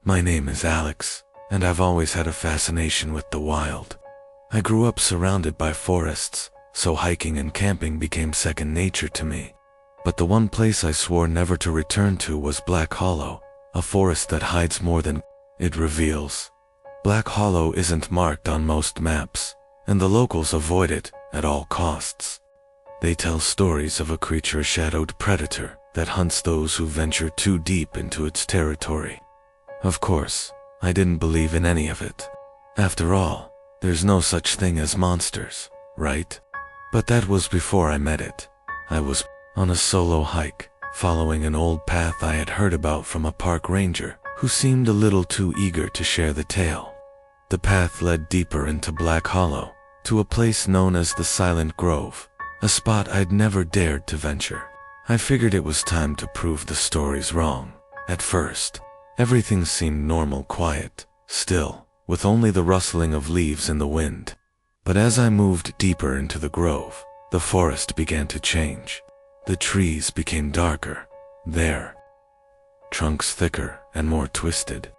My name is Alex, and I've always had a fascination with the wild. I grew up surrounded by forests, so hiking and camping became second nature to me. But the one place I swore never to return to was Black Hollow, a forest that hides more than it reveals. Black Hollow isn't marked on most maps, and the locals avoid it at all costs. They tell stories of a creature-shadowed predator that hunts those who venture too deep into its territory. Of course, I didn't believe in any of it. After all, there's no such thing as monsters, right? But that was before I met it. I was on a solo hike, following an old path I had heard about from a park ranger who seemed a little too eager to share the tale. The path led deeper into Black Hollow, to a place known as the Silent Grove, a spot I'd never dared to venture. I figured it was time to prove the stories wrong. At first, everything seemed normal, quiet, still, with only the rustling of leaves in the wind. But as I moved deeper into the grove, the forest began to change. The trees became darker, their trunks thicker and more twisted,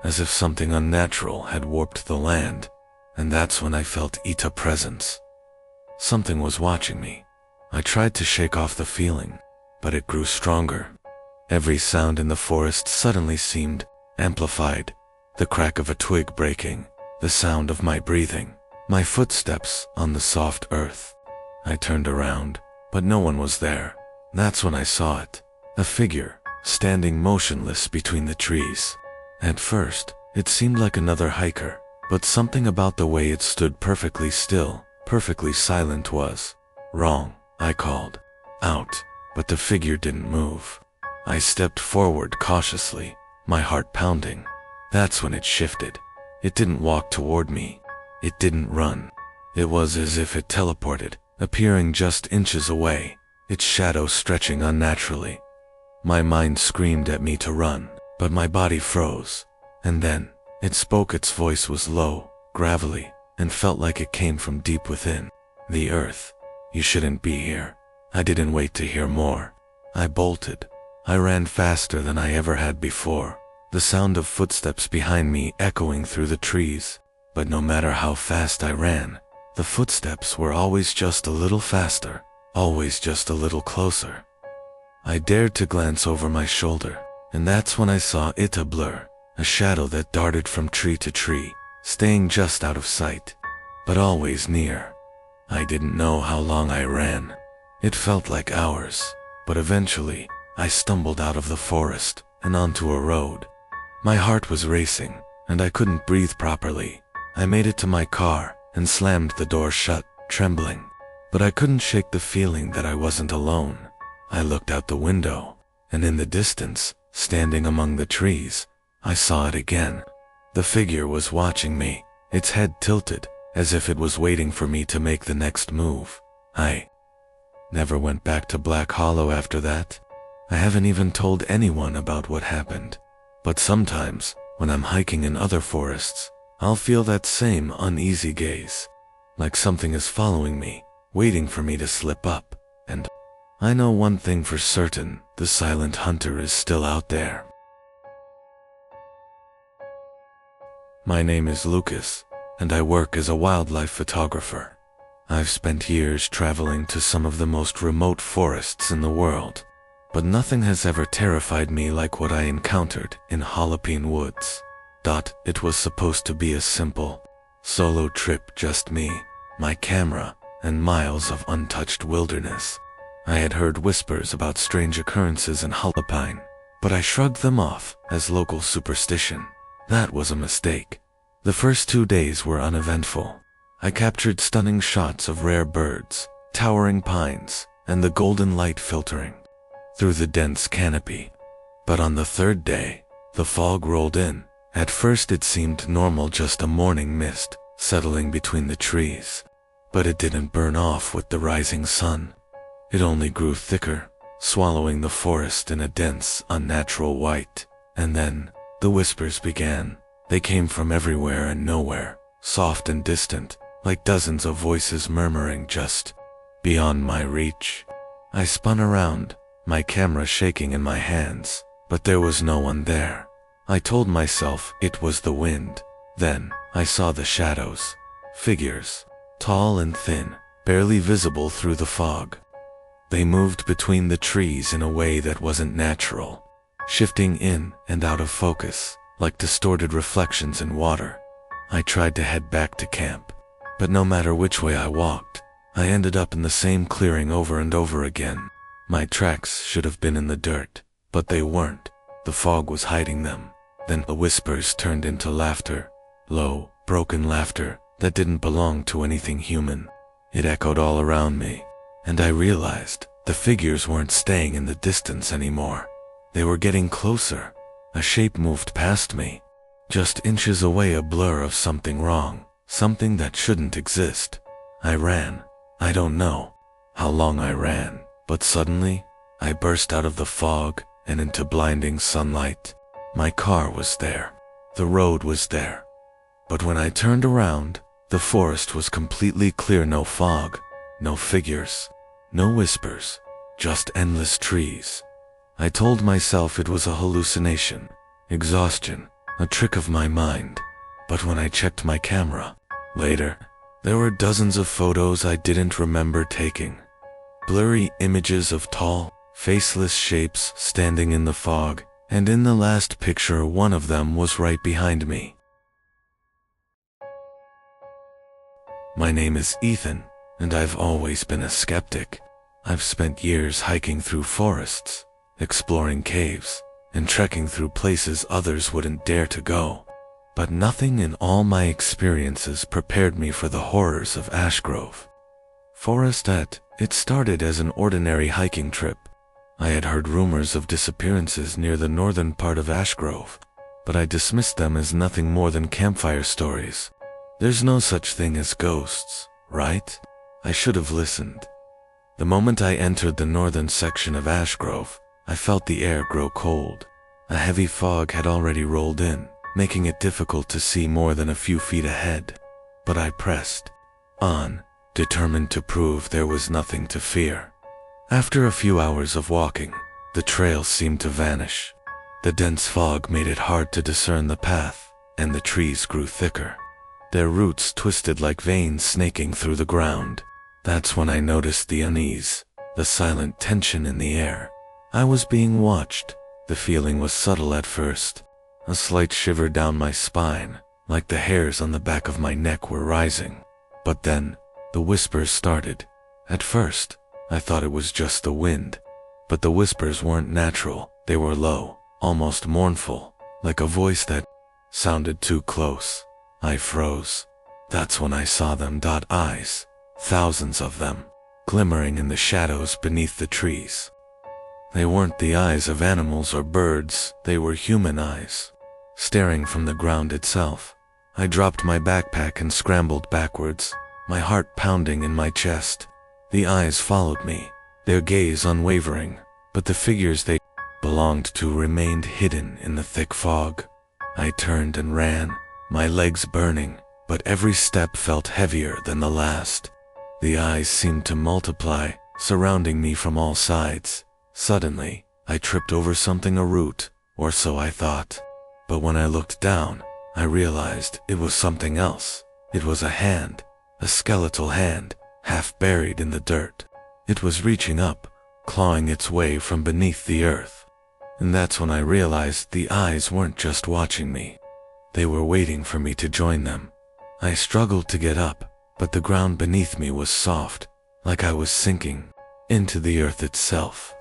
as if something unnatural had warped the land, and that's when I felt Ita's presence. Something was watching me. I tried to shake off the feeling, but it grew stronger. Every sound in the forest suddenly seemed amplified. The crack of a twig breaking, the sound of my breathing, my footsteps on the soft earth. I turned around, but no one was there. That's when I saw it, a figure, standing motionless between the trees. At first, it seemed like another hiker, but something about the way it stood perfectly still, perfectly silent was wrong. I called out, but the figure didn't move. I stepped forward cautiously, my heart pounding. That's when it shifted. It didn't walk toward me. It didn't run. It was as if it teleported, appearing just inches away, its shadow stretching unnaturally. My mind screamed at me to run, but my body froze. And then, it spoke. Its voice was low, gravelly, and felt like it came from deep within. The earth. You shouldn't be here. I didn't wait to hear more. I bolted. I ran faster than I ever had before, the sound of footsteps behind me echoing through the trees. But no matter how fast I ran, the footsteps were always just a little faster, always just a little closer. I dared to glance over my shoulder, and that's when I saw Ita blur, a shadow that darted from tree to tree, staying just out of sight, but always near. I didn't know how long I ran. It felt like hours, but eventually, I stumbled out of the forest and onto a road. My heart was racing, and I couldn't breathe properly. I made it to my car and slammed the door shut, trembling. But I couldn't shake the feeling that I wasn't alone. I looked out the window, and in the distance, standing among the trees, I saw it again. The figure was watching me, its head tilted, as if it was waiting for me to make the next move. I never went back to Black Hollow after that. I haven't even told anyone about what happened. But sometimes, when I'm hiking in other forests, I'll feel that same uneasy gaze, like something is following me, waiting for me to slip up. And I know one thing for certain, the silent hunter is still out there. My name is Lucas, and I work as a wildlife photographer. I've spent years traveling to some of the most remote forests in the world, but nothing has ever terrified me like what I encountered in Jalapeno Woods. It was supposed to be a simple, solo trip, just me, my camera, and miles of untouched wilderness. I had heard whispers about strange occurrences in Jalapeno, but I shrugged them off as local superstition. That was a mistake. The first 2 days were uneventful. I captured stunning shots of rare birds, towering pines, and the golden light filtering through the dense canopy. But on the third day, the fog rolled in. At first it seemed normal, just a morning mist settling between the trees. But it didn't burn off with the rising sun. It only grew thicker, swallowing the forest in a dense, unnatural white. And then, the whispers began. They came from everywhere and nowhere, soft and distant, like dozens of voices murmuring just beyond my reach. I spun around, my camera shaking in my hands, but there was no one there. I told myself it was the wind. Then, I saw the shadows. Figures. Tall and thin, barely visible through the fog. They moved between the trees in a way that wasn't natural, shifting in and out of focus, like distorted reflections in water. I tried to head back to camp, but no matter which way I walked, I ended up in the same clearing over and over again. My tracks should have been in the dirt, but they weren't. The fog was hiding them. Then the whispers turned into laughter, low, broken laughter that didn't belong to anything human. It echoed all around me, and I realized the figures weren't staying in the distance anymore. They were getting closer. A shape moved past me, just inches away, a blur of something wrong, something that shouldn't exist. I ran. I don't know how long I ran, but suddenly, I burst out of the fog and into blinding sunlight. My car was there. The road was there. But when I turned around, the forest was completely clear. No fog, no figures, no whispers, just endless trees. I told myself it was a hallucination, exhaustion, a trick of my mind. But when I checked my camera, later, there were dozens of photos I didn't remember taking. Blurry images of tall, faceless shapes standing in the fog, and in the last picture one of them was right behind me. My name is Ethan, and I've always been a skeptic. I've spent years hiking through forests, exploring caves, and trekking through places others wouldn't dare to go. But nothing in all my experiences prepared me for the horrors of Ash Grove. It started as an ordinary hiking trip. I had heard rumors of disappearances near the northern part of Ash Grove, but I dismissed them as nothing more than campfire stories. There's no such thing as ghosts, right? I should have listened. The moment I entered the northern section of Ash Grove, I felt the air grow cold. A heavy fog had already rolled in, making it difficult to see more than a few feet ahead. But I pressed on, determined to prove there was nothing to fear. After a few hours of walking, the trail seemed to vanish. The dense fog made it hard to discern the path, and the trees grew thicker. Their roots twisted like veins snaking through the ground. That's when I noticed the unease, the silent tension in the air. I was being watched. The feeling was subtle at first, a slight shiver down my spine, like the hairs on the back of my neck were rising. But then, the whispers started. At first, I thought it was just the wind, but the whispers weren't natural. They were low, almost mournful, like a voice that sounded too close. I froze. That's when I saw them. Eyes, thousands of them, glimmering in the shadows beneath the trees. They weren't the eyes of animals or birds, they were human eyes, staring from the ground itself. I dropped my backpack and scrambled backwards, my heart pounding in my chest. The eyes followed me, their gaze unwavering, but the figures they belonged to remained hidden in the thick fog. I turned and ran, my legs burning, but every step felt heavier than the last. The eyes seemed to multiply, surrounding me from all sides. Suddenly, I tripped over something, a root, or so I thought. But when I looked down, I realized it was something else. It was a hand, a skeletal hand, half buried in the dirt. It was reaching up, clawing its way from beneath the earth. And that's when I realized the eyes weren't just watching me. They were waiting for me to join them. I struggled to get up, but the ground beneath me was soft, like I was sinking into the earth itself.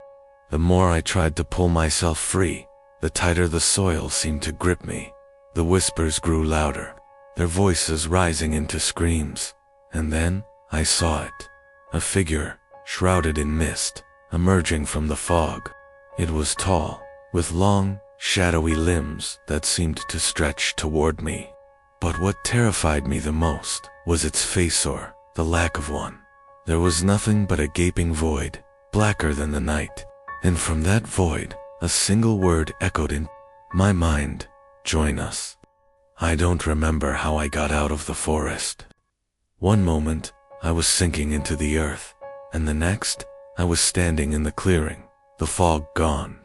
The more I tried to pull myself free, the tighter the soil seemed to grip me. The whispers grew louder, their voices rising into screams. And then, I saw it. A figure, shrouded in mist, emerging from the fog. It was tall, with long, shadowy limbs that seemed to stretch toward me. But what terrified me the most was its face, or the lack of one. There was nothing but a gaping void, blacker than the night. And from that void, a single word echoed in my mind: join us. I don't remember how I got out of the forest. One moment, I was sinking into the earth, and the next, I was standing in the clearing, the fog gone.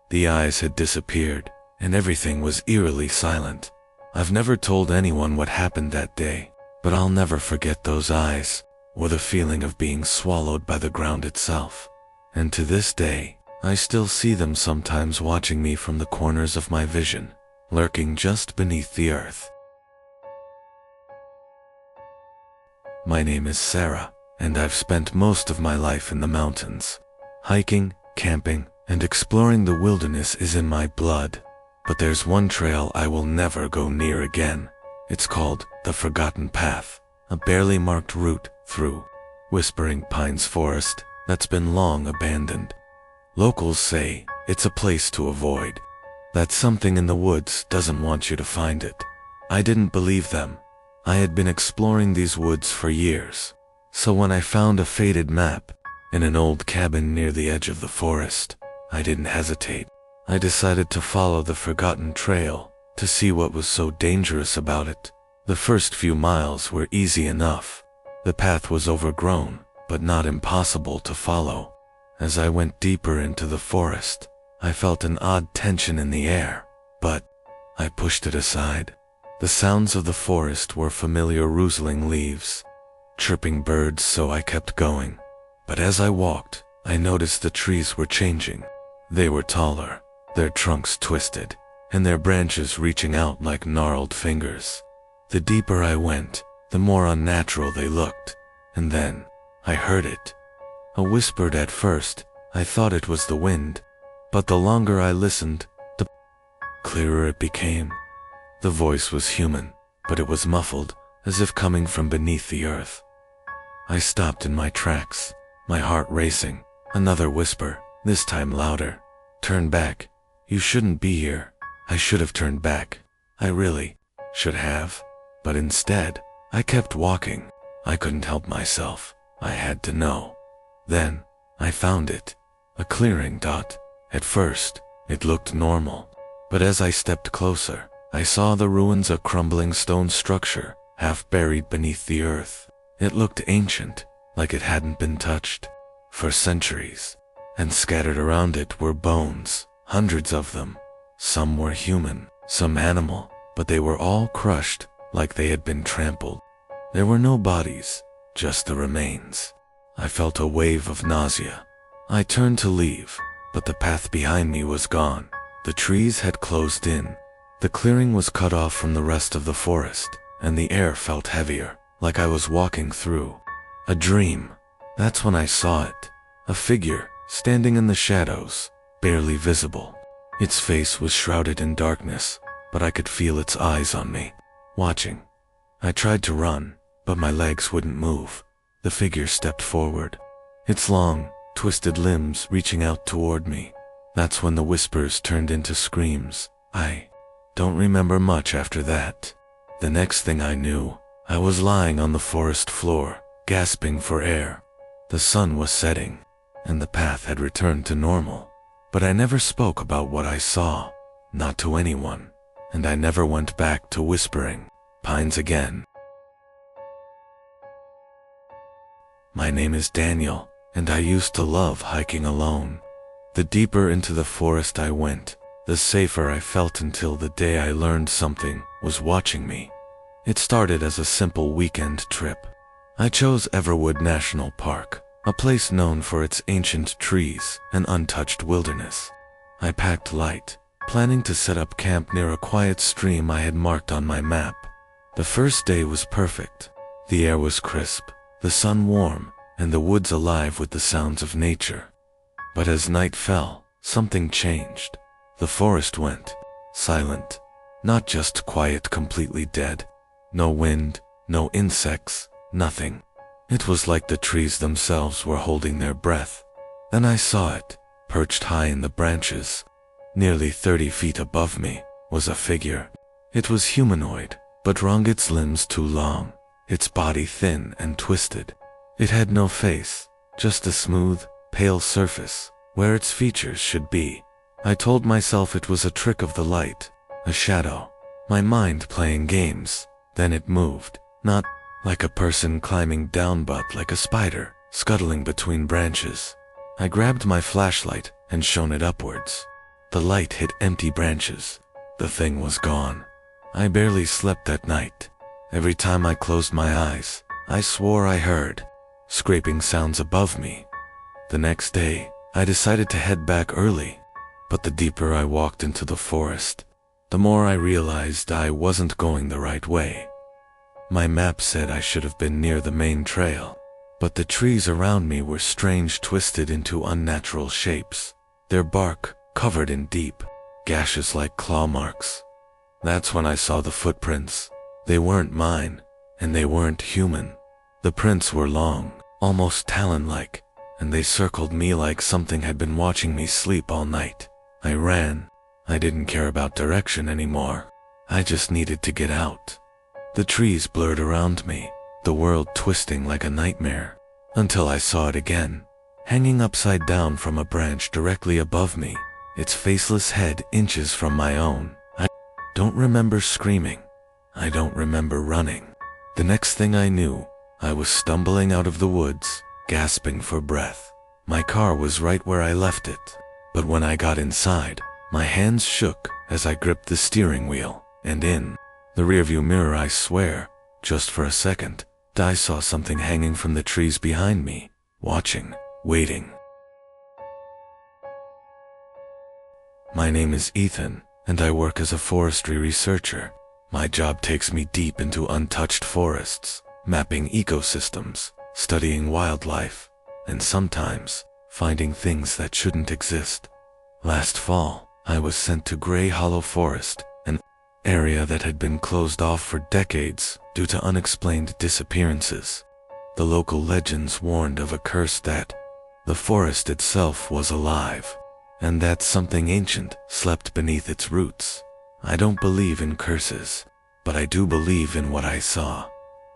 The eyes had disappeared, and everything was eerily silent. I've never told anyone what happened that day, but I'll never forget those eyes, or the feeling of being swallowed by the ground itself. And to this day, I still see them sometimes watching me from the corners of my vision, lurking just beneath the earth. My name is Sarah, and I've spent most of my life in the mountains. Hiking, camping, and exploring the wilderness is in my blood. But there's one trail I will never go near again. It's called the Forgotten Path, a barely marked route through Whispering Pines Forest that's been long abandoned. Locals say it's a place to avoid, that something in the woods doesn't want you to find it. I didn't believe them. I had been exploring these woods for years, so when I found a faded map in an old cabin near the edge of the forest, I didn't hesitate. I decided to follow the forgotten trail to see what was so dangerous about it. The first few miles were easy enough. The path was overgrown, but not impossible to follow. As I went deeper into the forest, I felt an odd tension in the air, but I pushed it aside. The sounds of the forest were familiar, rustling leaves, chirping birds, so I kept going. But as I walked, I noticed the trees were changing. They were taller, their trunks twisted, and their branches reaching out like gnarled fingers. The deeper I went, the more unnatural they looked. And then, I heard it. A whispered at first, I thought it was the wind, but the longer I listened, the clearer it became. The voice was human, but it was muffled, as if coming from beneath the earth. I stopped in my tracks, my heart racing. Another whisper, this time louder. Turn back. You shouldn't be here. I should have turned back. I really should have. But instead, I kept walking. I couldn't help myself. I had to know. Then, I found it. A clearing dot. At first, it looked normal. But as I stepped closer, I saw the ruins of a crumbling stone structure, half buried beneath the earth. It looked ancient, like it hadn't been touched for centuries. And scattered around it were bones, hundreds of them. Some were human, some animal, but they were all crushed, like they had been trampled. There were no bodies, just the remains. I felt a wave of nausea. I turned to leave, but the path behind me was gone. The trees had closed in. The clearing was cut off from the rest of the forest, and the air felt heavier, like I was walking through a dream. That's when I saw it. A figure, standing in the shadows, barely visible. Its face was shrouded in darkness, but I could feel its eyes on me, watching. I tried to run, but my legs wouldn't move. The figure stepped forward, its long, twisted limbs reaching out toward me. That's when the whispers turned into screams. I don't remember much after that. The next thing I knew, I was lying on the forest floor, gasping for air. The sun was setting, and the path had returned to normal. But I never spoke about what I saw, not to anyone, and I never went back to Whispering Pines again. My name is Daniel, and I used to love hiking alone. The deeper into the forest I went, the safer I felt until the day I learned something was watching me. It started as a simple weekend trip. I chose Everwood National Park, a place known for its ancient trees and untouched wilderness. I packed light, planning to set up camp near a quiet stream I had marked on my map. The first day was perfect. The air was crisp, the sun warm, and the woods alive with the sounds of nature. But as night fell, something changed. The forest went silent. Not just quiet, completely dead. No wind, no insects, nothing. It was like the trees themselves were holding their breath. Then I saw it, perched high in the branches. Nearly 30 feet above me was a figure. It was humanoid, but wrong, its limbs too long, its body thin and twisted. It had no face, just a smooth, pale surface, where its features should be. I told myself it was a trick of the light, a shadow, my mind playing games. Then it moved, not like a person climbing down, but like a spider, scuttling between branches. I grabbed my flashlight and shone it upwards. The light hit empty branches, the thing was gone. I barely slept that night. Every time I closed my eyes, I swore I heard scraping sounds above me. The next day, I decided to head back early, but the deeper I walked into the forest, the more I realized I wasn't going the right way. My map said I should have been near the main trail, but the trees around me were strange, twisted into unnatural shapes, their bark covered in deep gashes like claw marks. That's when I saw the footprints. They weren't mine, and they weren't human. The prints were long, almost talon-like, and they circled me like something had been watching me sleep all night. I ran. I didn't care about direction anymore. I just needed to get out. The trees blurred around me, the world twisting like a nightmare, until I saw it again, hanging upside down from a branch directly above me, its faceless head inches from my own. I don't remember screaming. I don't remember running. The next thing I knew, I was stumbling out of the woods, gasping for breath. My car was right where I left it, but when I got inside, my hands shook as I gripped the steering wheel, and in the rearview mirror, I swear, just for a second, I saw something hanging from the trees behind me, watching, waiting. My name is Ethan, and I work as a forestry researcher. My job takes me deep into untouched forests, mapping ecosystems, studying wildlife, and sometimes finding things that shouldn't exist. Last fall, I was sent to Grey Hollow Forest, an area that had been closed off for decades due to unexplained disappearances. The local legends warned of a curse that the forest itself was alive, and that something ancient slept beneath its roots. I don't believe in curses, but I do believe in what I saw.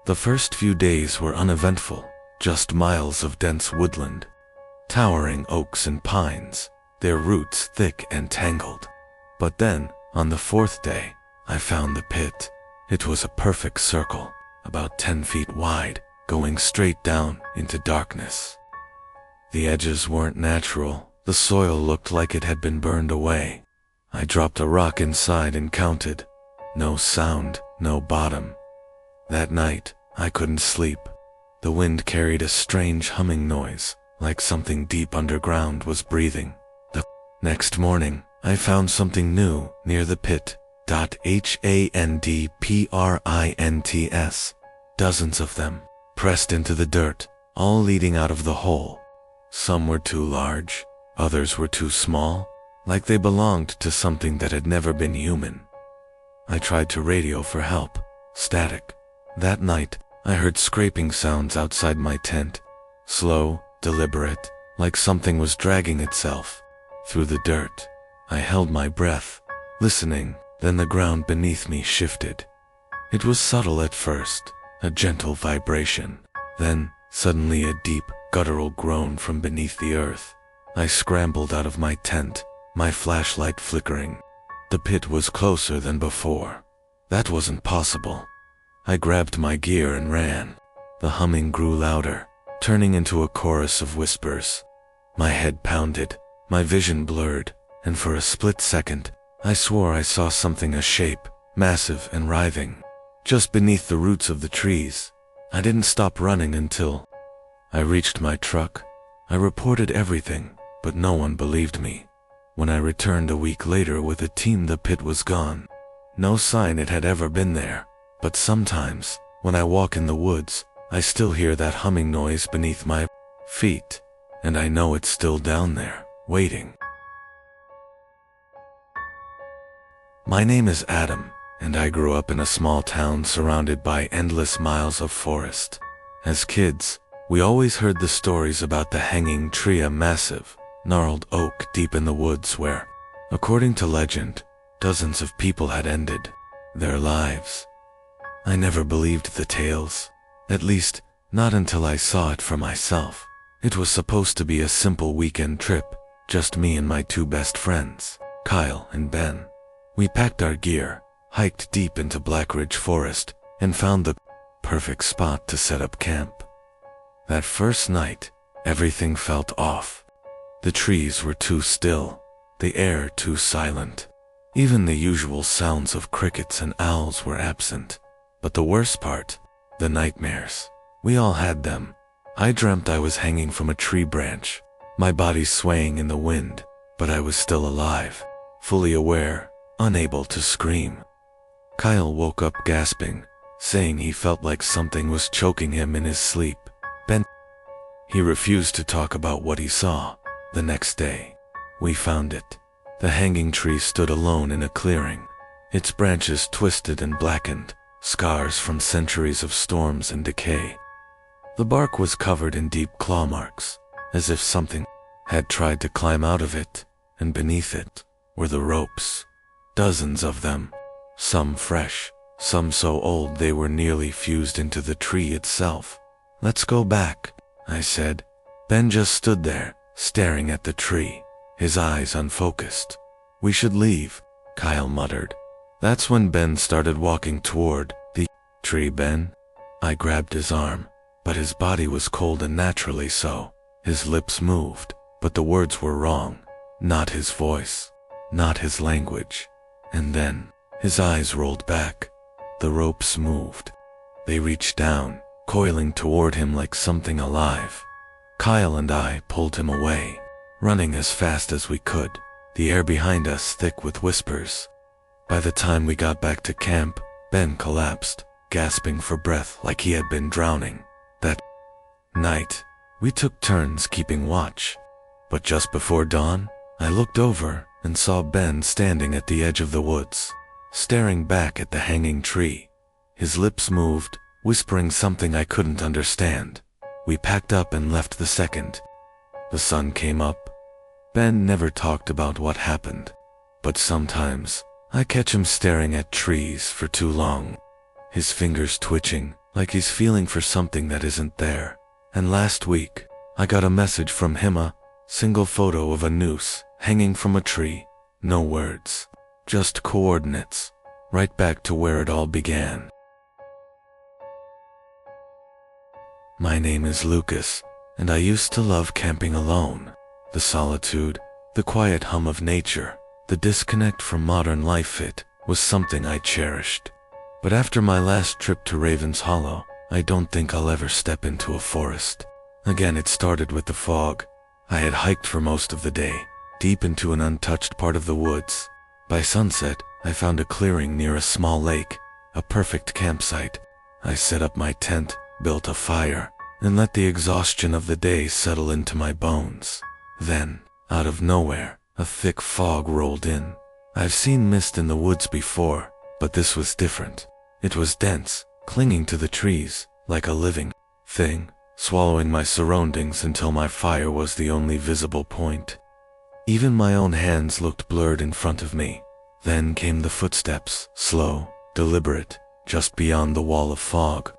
The first few days were uneventful, just miles of dense woodland, towering oaks and pines, their roots thick and tangled. But then, on the fourth day, I found the pit. It was a perfect circle, about 10 feet wide, going straight down into darkness. The edges weren't natural. The soil looked like it had been burned away. I dropped a rock inside and counted. No sound, no bottom. That night, I couldn't sleep. The wind carried a strange humming noise, like something deep underground was breathing. The next morning, I found something new near the pit. Handprints. Dozens of them, pressed into the dirt, all leading out of the hole. Some were too large, others were too small, like they belonged to something that had never been human. I tried to radio for help. Static. That night, I heard scraping sounds outside my tent. Slow, deliberate, like something was dragging itself through the dirt. I held my breath, listening. Then the ground beneath me shifted. It was subtle at first, a gentle vibration. Then, suddenly a deep, guttural groan from beneath the earth. I scrambled out of my tent, my flashlight flickering. The pit was closer than before. That wasn't possible. I grabbed my gear and ran. The humming grew louder, turning into a chorus of whispers. My head pounded, my vision blurred, and for a split second, I swore I saw something, a shape, massive and writhing, just beneath the roots of the trees. I didn't stop running until I reached my truck. I reported everything, but no one believed me. When I returned a week later with a team, the pit was gone. No sign it had ever been there, but sometimes, when I walk in the woods, I still hear that humming noise beneath my feet, and I know it's still down there, waiting. My name is Adam, and I grew up in a small town surrounded by endless miles of forest. As kids, we always heard the stories about the hanging tree, a massive, gnarled oak deep in the woods where, according to legend, dozens of people had ended their lives. I never believed the tales, at least not until I saw it for myself. It was supposed to be a simple weekend trip, just me and my two best friends, Kyle and Ben. We packed our gear, hiked deep into Black Ridge Forest, and found the perfect spot to set up camp. That first night, everything felt off. The trees were too still, the air too silent. Even the usual sounds of crickets and owls were absent. But the worst part, the nightmares. We all had them. I dreamt I was hanging from a tree branch, my body swaying in the wind, but I was still alive, fully aware, unable to scream. Kyle woke up gasping, saying he felt like something was choking him in his sleep. He refused to talk about what he saw. The next day, we found it. The hanging tree stood alone in a clearing, its branches twisted and blackened, scars from centuries of storms and decay. The bark was covered in deep claw marks, as if something had tried to climb out of it, and beneath it were the ropes. Dozens of them, some fresh, some so old they were nearly fused into the tree itself. "Let's go back," I said. Ben just stood there, staring at the tree, his eyes unfocused. "We should leave," Kyle muttered. That's when Ben started walking toward the tree. "Ben?" I grabbed his arm, but his body was cold unnaturally so. His lips moved, but the words were wrong. Not his voice, not his language. And then, his eyes rolled back. The ropes moved. They reached down, coiling toward him like something alive. Kyle and I pulled him away, running as fast as we could, the air behind us thick with whispers. By the time we got back to camp, Ben collapsed, gasping for breath like he had been drowning. That night, we took turns keeping watch. But just before dawn, I looked over and saw Ben standing at the edge of the woods, staring back at the hanging tree. His lips moved, whispering something I couldn't understand. We packed up and left the second the sun came up. Ben never talked about what happened, but sometimes I catch him staring at trees for too long, his fingers twitching like he's feeling for something that isn't there. And last week, I got a message from him, a single photo of a noose hanging from a tree. No words, just coordinates, right back to where it all began. My name is Lucas, and I used to love camping alone. The solitude, the quiet hum of nature, the disconnect from modern life, it was something I cherished. But after my last trip to Raven's Hollow, I don't think I'll ever step into a forest. Again, it started with the fog. I had hiked for most of the day, deep into an untouched part of the woods. By sunset, I found a clearing near a small lake, a perfect campsite. I set up my tent, built a fire, and let the exhaustion of the day settle into my bones. Then, out of nowhere, a thick fog rolled in. I've seen mist in the woods before, but this was different. It was dense, clinging to the trees, like a living thing, swallowing my surroundings until my fire was the only visible point. Even my own hands looked blurred in front of me. Then came the footsteps, slow, deliberate, just beyond the wall of fog.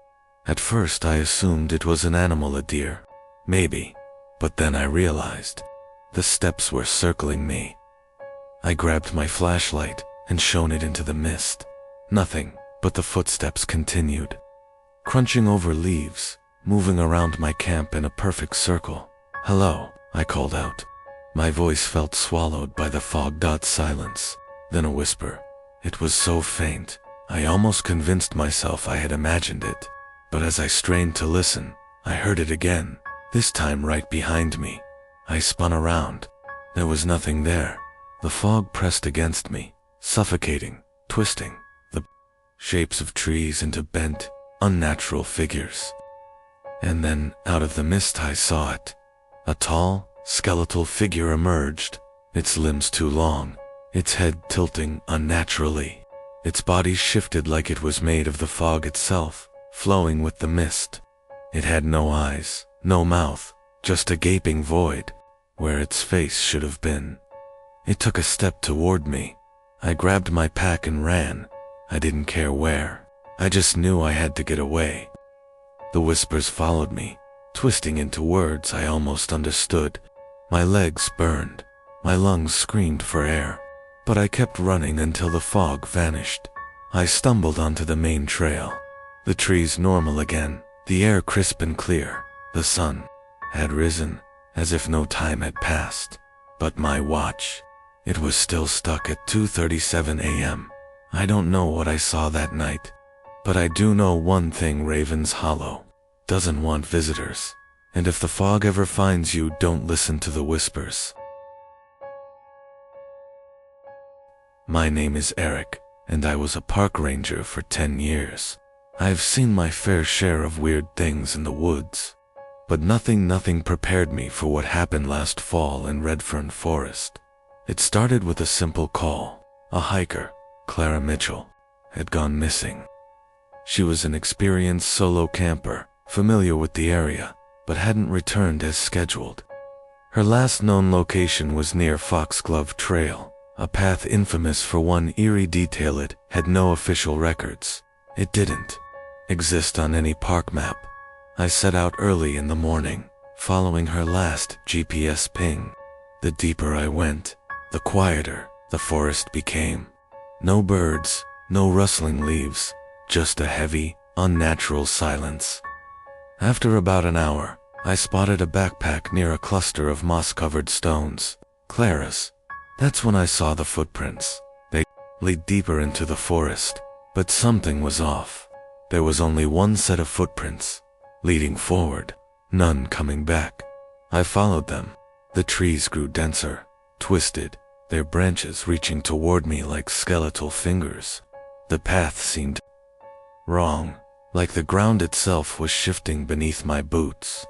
At first I assumed it was an animal, a deer, maybe, but then I realized the steps were circling me. I grabbed my flashlight and shone it into the mist. Nothing, but the footsteps continued, crunching over leaves, moving around my camp in a perfect circle. "Hello," I called out. My voice felt swallowed by the fog. Silence, then a whisper. It was so faint, I almost convinced myself I had imagined it. But as I strained to listen, I heard it again, this time right behind me. I spun around. There was nothing there. The fog pressed against me, suffocating, twisting the shapes of trees into bent, unnatural figures. And then, out of the mist, I saw it. A tall, skeletal figure emerged, its limbs too long, its head tilting unnaturally. Its body shifted like it was made of the fog itself, flowing with the mist. It had no eyes, no mouth, just a gaping void, where its face should have been. It took a step toward me. I grabbed my pack and ran. I didn't care where. I just knew I had to get away. The whispers followed me, twisting into words I almost understood. My legs burned. My lungs screamed for air. But I kept running until the fog vanished. I stumbled onto the main trail. The trees normal again, the air crisp and clear. The sun had risen, as if no time had passed. But my watch, It was still stuck at 2:37 a.m. I don't know what I saw that night, but I do know one thing: Raven's Hollow doesn't want visitors. And if the fog ever finds you, don't listen to the whispers. My name is Eric, and I was a park ranger for 10 years. I've seen my fair share of weird things in the woods, but nothing prepared me for what happened last fall in Redfern Forest. It started with a simple call. A hiker, Clara Mitchell, had gone missing. She was an experienced solo camper, familiar with the area, but hadn't returned as scheduled. Her last known location was near Foxglove Trail, a path infamous for one eerie detail. It had no official records. It didn't exist on any park map. I set out early in the morning, following her last GPS ping. The deeper I went, the quieter the forest became. No birds, no rustling leaves, just a heavy, unnatural silence. After about an hour, I spotted a backpack near a cluster of moss-covered stones. Clara's. That's when I saw the footprints. They lead deeper into the forest, but something was off. There was only one set of footprints, leading forward, none coming back. I followed them. The trees grew denser, twisted, their branches reaching toward me like skeletal fingers. The path seemed wrong, like the ground itself was shifting beneath my boots.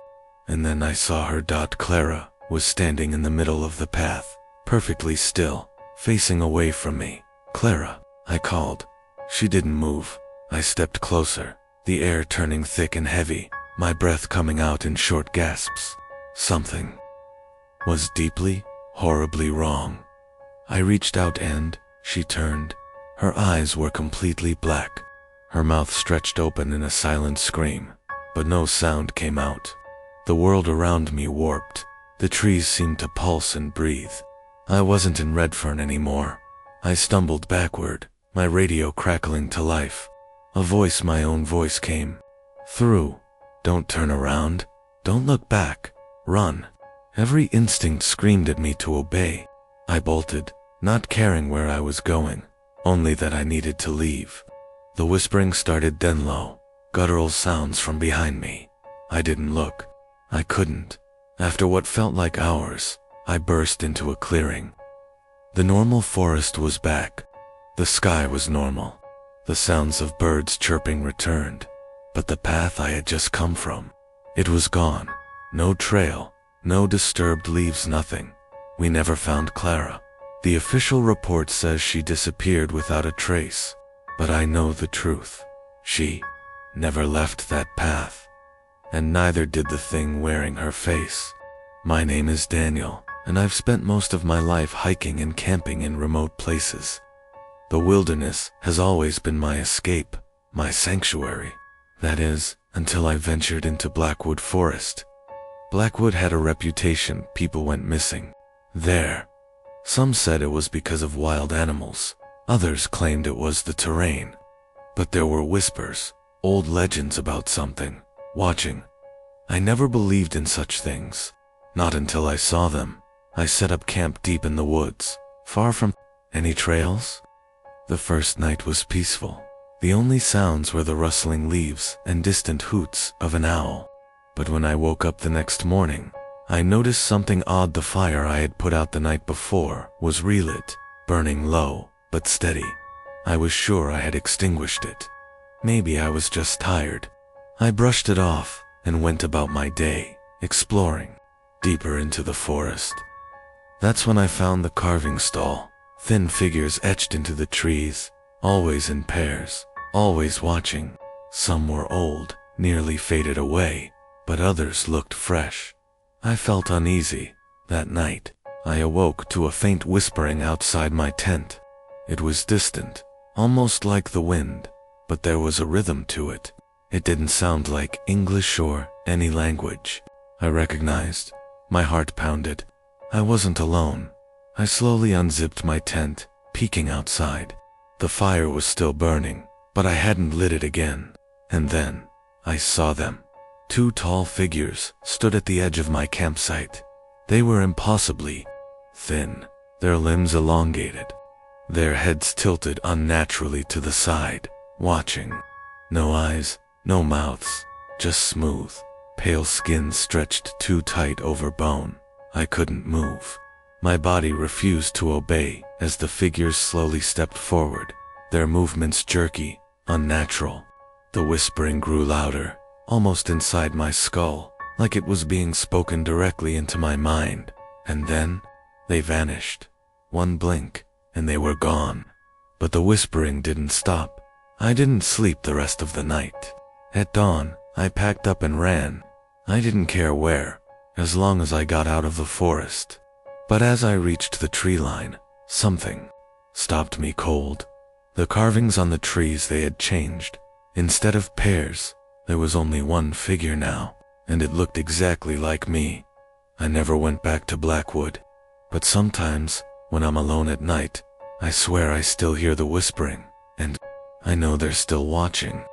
And then I saw her. Clara was standing in the middle of the path, perfectly still, facing away from me. "Clara," I called. She didn't move. I stepped closer, the air turning thick and heavy, my breath coming out in short gasps. Something was deeply, horribly wrong. I reached out and she turned. Her eyes were completely black. Her mouth stretched open in a silent scream, but no sound came out. The world around me warped. The trees seemed to pulse and breathe. I wasn't in Redfern anymore. I stumbled backward, my radio crackling to life. A voice, my own voice, came through. "Don't turn around. Don't look back. Run." Every instinct screamed at me to obey. I bolted, not caring where I was going, only that I needed to leave. The whispering started, then low, guttural sounds from behind me. I didn't look. I couldn't. After what felt like hours, I burst into a clearing. The normal forest was back. The sky was normal. The sounds of birds chirping returned. But the path I had just come from, it was gone. No trail, no disturbed leaves, nothing. We never found Clara. The official report says she disappeared without a trace. But I know the truth. She never left that path. And neither did the thing wearing her face. My name is Daniel, and I've spent most of my life hiking and camping in remote places. The wilderness has always been my escape, my sanctuary. That is, until I ventured into Blackwood Forest. Blackwood had a reputation. People went missing there. Some said it was because of wild animals. Others claimed it was the terrain. But there were whispers, old legends about something watching. I never believed in such things. Not until I saw them. I set up camp deep in the woods, far from any trails. The first night was peaceful. The only sounds were the rustling leaves and distant hoots of an owl. But when I woke up the next morning, I noticed something odd. The fire I had put out the night before was relit, burning low but steady. I was sure I had extinguished it. Maybe I was just tired. I brushed it off and went about my day, exploring deeper into the forest. That's when I found the carving stall, thin figures etched into the trees, always in pairs, always watching. Some were old, nearly faded away, but others looked fresh. I felt uneasy. That night, I awoke to a faint whispering outside my tent. It was distant, almost like the wind, but there was a rhythm to it. It didn't sound like English or any language I recognized. My heart pounded. I wasn't alone. I slowly unzipped my tent, peeking outside. The fire was still burning, but I hadn't lit it again. And then, I saw them. Two tall figures stood at the edge of my campsite. They were impossibly thin, their limbs elongated, their heads tilted unnaturally to the side, watching. No eyes, no mouths, just smooth, pale skin stretched too tight over bone. I couldn't move. My body refused to obey as the figures slowly stepped forward, their movements jerky, unnatural. The whispering grew louder, almost inside my skull, like it was being spoken directly into my mind. And then, they vanished. One blink, and they were gone. But the whispering didn't stop. I didn't sleep the rest of the night. At dawn, I packed up and ran. I didn't care where, as long as I got out of the forest. But as I reached the tree line, something stopped me cold. The carvings on the trees, they had changed. Instead of pairs, there was only one figure now, and it looked exactly like me. I never went back to Blackwood, but sometimes, when I'm alone at night, I swear I still hear the whispering, and I know they're still watching.